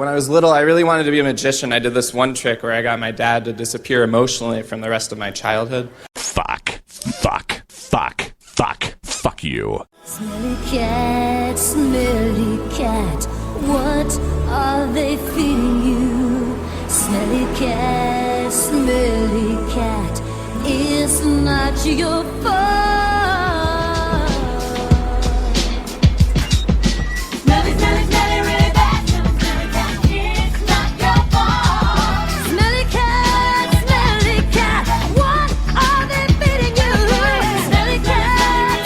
I was little, I really wanted to be a magician. I did this one trick where I got my dad to disappear emotionally from the rest of my childhood. Fuck you. Smelly cat, what are they feeding you? Smelly cat, it's not your fault. Smelly, really bad. Smelly cat, it's not your fault. Smelly cat, what are they feeding you? Smelly cat,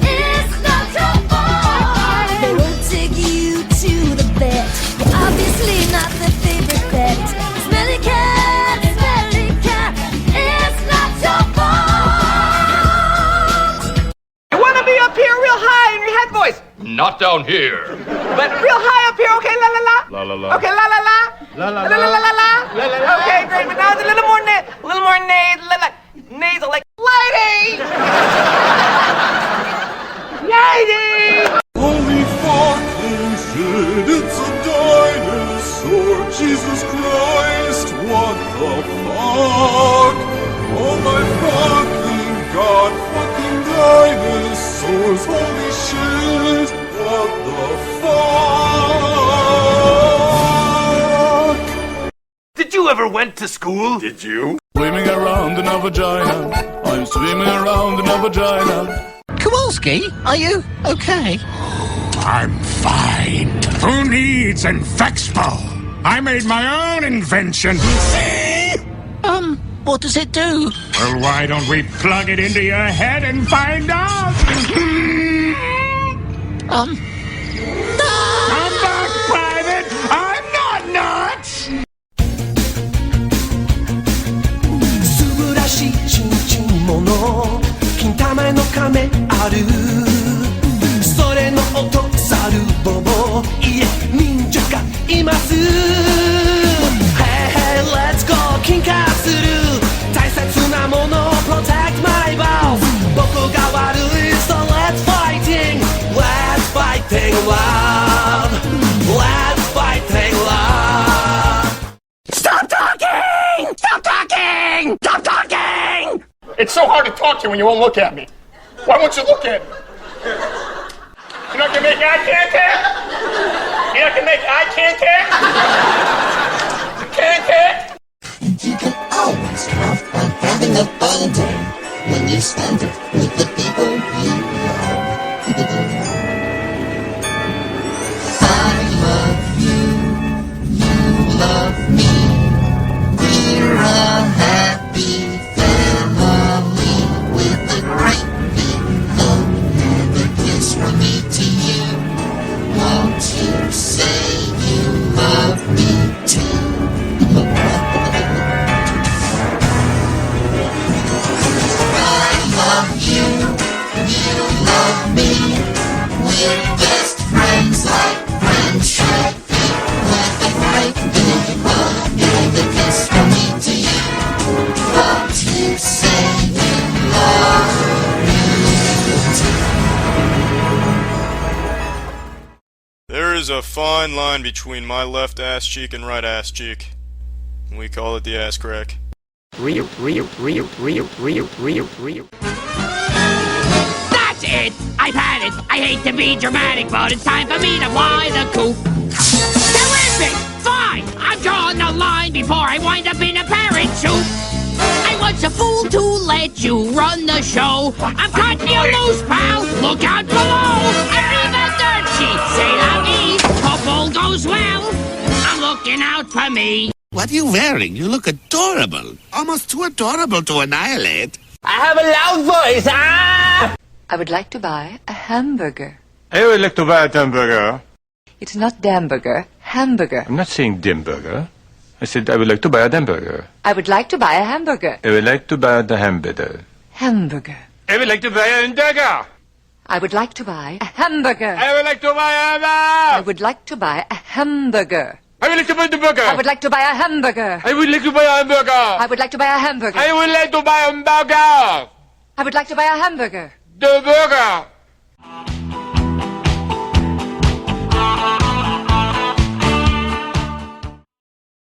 it's not your fault. They won't take you to the vet. You're obviously not the favorite pet. Smelly cat, it's not your fault. You want to be up here real high in your head voice? Not down here. But real high up here, okay, la la la. La la la. Okay, la la la. La la la la la la. Okay, great. But now it's a little more nasal, like lady. Lady. Holy fucking shit, it's a dinosaur. Jesus Christ, what the fuck? Oh my fucking god, fucking dinosaurs. Holy shit, what the fuck? Did you ever went to school? Did you? Swimming around in a vagina. I'm swimming around in a vagina. Kowalski, are you okay? I'm fine. Who needs Infexpo? I made my own invention. What does it do? Well, why don't we plug it into your head and find out? No! I'm back, Private! I'm not nuts! 素晴らしいちんちんもの金玉の亀あるそれの音サルボボいえ忍者がいます Hey hey let's go 金化する大切なもの Protect my balls 僕が悪い So let's fighting Let's fighting love Let's fighting love Stop talking! Stop talking! Stop talking! It's so hard to talk to you when you won't look at me. Why won't you look at me? You're not gonna make eye contact? You're not gonna make eye contact? Contact? And you can always count on having a fun day when you spend it with the people you love. I love you, you love me. We're a happy family with a great big hug and a kiss from me to you. Won't you say you love me too? You love me. We're best friends like friends should be. With a great big hug and a kiss from me to you. Won't you say you love me? There is a fine line between my left ass cheek and right ass cheek. We call it the ass crack. That's it! I've had it! I hate to be dramatic, but it's time for me to fly the coop. Terrific! Fine! I'm drawing the line before I wind up in a parachute. I was a fool to let you run the show. I'm cutting you loose, pal! Look out below! Arrivederci! C'est la vie! Hope all goes well! I'm looking out for me! What are you wearing? You look adorable. Almost too adorable to annihilate. I have a loud voice, ah! I would like to buy a hamburger. I would like to buy a hamburger. It's not Damburger, hamburger. I'm not saying dimburger. I said I would like to buy a hamburger. I would like to buy a hamburger. I would like to buy the hamburger. Hamburger. I would like to buy a hamburger. I would like to buy a hamburger. I would like to buy a hamburger. I would like to buy a hamburger. I would like to buy the burger. I would like to buy a hamburger. I would like to buy a hamburger. I would like to buy a hamburger. I would like to buy a hamburger. I would like to buy a hamburger. The burger.